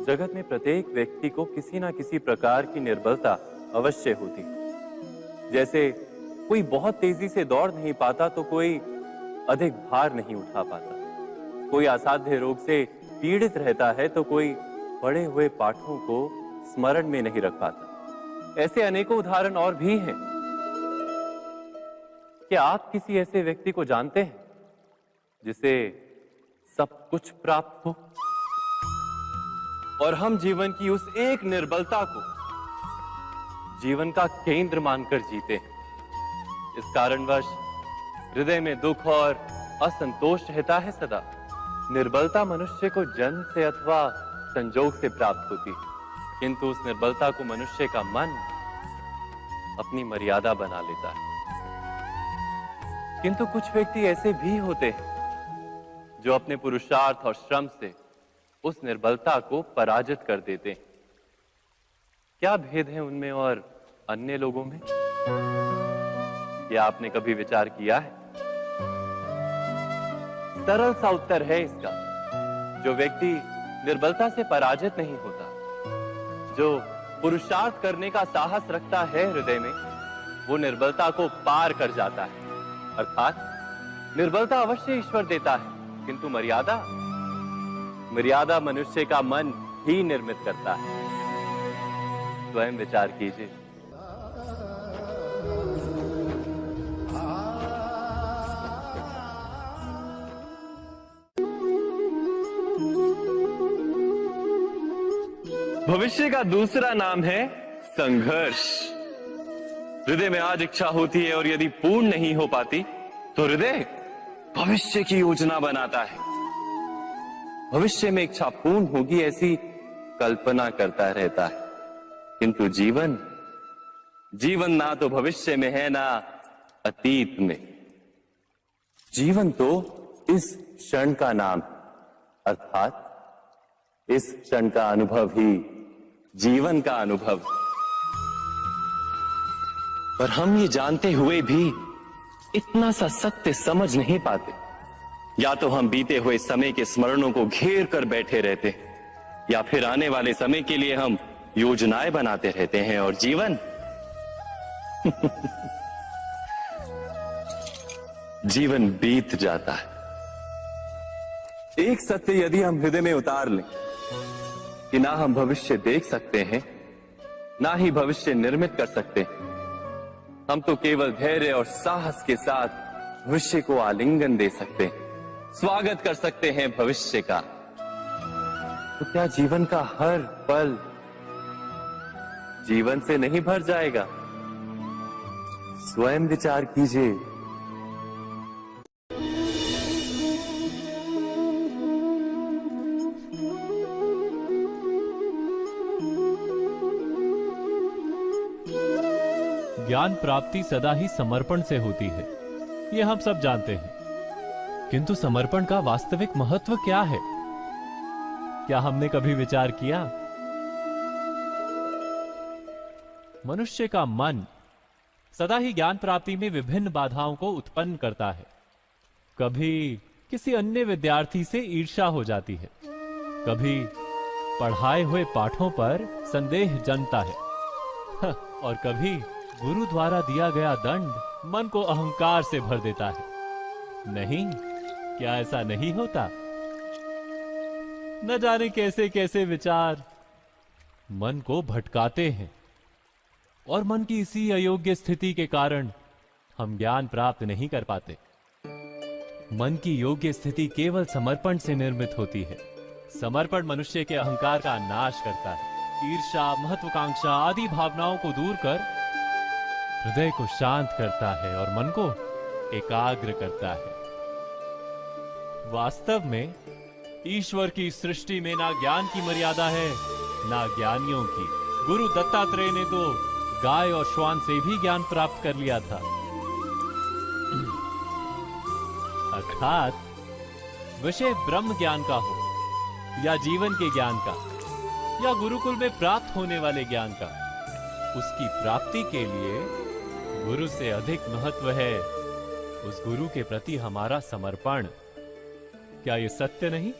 जगत में प्रत्येक व्यक्ति को किसी ना किसी प्रकार की निर्बलता अवश्य होती है। जैसे कोई बहुत तेजी से दौड़ नहीं पाता तो कोई अधिक भार नहीं उठा पाता, कोई असाध्य रोग से पीड़ित रहता है तो कोई पढ़े हुए पाठों को स्मरण में नहीं रख पाता। ऐसे अनेकों उदाहरण और भी हैं। क्या आप किसी ऐसे व्यक्ति को जानते हैं जिसे सब कुछ प्राप्त हो और हम जीवन की उस एक निर्बलता को जीवन का केंद्र मानकर जीते हैं? इस कारणवश हृदय में दुख और असंतोष रहता है सदा। निर्बलता मनुष्य को जन्म से अथवा संजोग से प्राप्त होती है, किंतु उस निर्बलता को मनुष्य का मन अपनी मर्यादा बना लेता है। किंतु कुछ व्यक्ति ऐसे भी होते हैं जो अपने पुरुषार्थ और श्रम से उस निर्बलता को पराजित कर देते हैं। क्या भेद है उनमें और अन्य लोगों में? क्या आपने कभी विचार किया है? सरल सा उत्तर है इसका। जो व्यक्ति निर्बलता से पराजित नहीं होता, जो पुरुषार्थ करने का साहस रखता है हृदय में, वो निर्बलता को पार कर जाता है। अर्थात निर्बलता अवश्य ईश्वर देता है, किंतु मर्यादा मनुष्य का मन ही निर्मित करता है। स्वयं विचार कीजिए। भविष्य का दूसरा नाम है संघर्ष। हृदय में आज इच्छा होती है और यदि पूर्ण नहीं हो पाती तो हृदय भविष्य की योजना बनाता है। भविष्य में इच्छा पूर्ण होगी ऐसी कल्पना करता रहता है, किंतु जीवन ना तो भविष्य में है ना अतीत में। जीवन तो इस क्षण का नाम है, अर्थात इस क्षण का अनुभव ही जीवन का अनुभव। पर हम ये जानते हुए भी इतना सा सत्य समझ नहीं पाते। या तो हम बीते हुए समय के स्मरणों को घेर कर बैठे रहते हैं, या फिर आने वाले समय के लिए हम योजनाएं बनाते रहते हैं और जीवन जीवन बीत जाता है। एक सत्य यदि हम हृदय में उतार लें कि ना हम भविष्य देख सकते हैं, ना ही भविष्य निर्मित कर सकते हैं, हम तो केवल धैर्य और साहस के साथ भविष्य को आलिंगन दे सकते हैं, स्वागत कर सकते हैं भविष्य का। तो क्या जीवन का हर पल जीवन से नहीं भर जाएगा? स्वयं विचार कीजिए। ज्ञान प्राप्ति सदा ही समर्पण से होती है, ये हम सब जानते हैं। किंतु समर्पण का वास्तविक महत्व क्या है? क्या हमने कभी विचार किया? मनुष्य का मन सदा ही ज्ञान प्राप्ति में विभिन्न बाधाओं को उत्पन्न करता है। कभी किसी अन्य विद्यार्थी से ईर्ष्या हो जाती है, कभी पढ़ाए हुए पाठों पर संदेह जन्मता है, और कभी गुरु द्वारा दिया गया दंड मन को अहंकार से भर देता है। नहीं, क्या ऐसा नहीं होता? न जाने कैसे कैसे विचार मन को भटकाते हैं, और मन की इसी अयोग्य स्थिति के कारण हम ज्ञान प्राप्त नहीं कर पाते। मन की योग्य स्थिति केवल समर्पण से निर्मित होती है। समर्पण मनुष्य के अहंकार का नाश करता है। ईर्ष्या, महत्वाकांक्षा आदि भावनाओं को दूर कर हृदय को शांत करता है और मन को एकाग्र करता है। वास्तव में ईश्वर की सृष्टि में ना ज्ञान की मर्यादा है, ना ज्ञानियों की। गुरु दत्तात्रेय ने तो गाय और श्वान से भी ज्ञान प्राप्त कर लिया था। अर्थात विषय ब्रह्म ज्ञान का हो, या जीवन के ज्ञान का, या गुरुकुल में प्राप्त होने वाले ज्ञान का, उसकी प्राप्ति के लिए गुरु से अधिक महत्व है उस गुरु के प्रति हमारा समर्पण। क्या ये सत्य नहीं?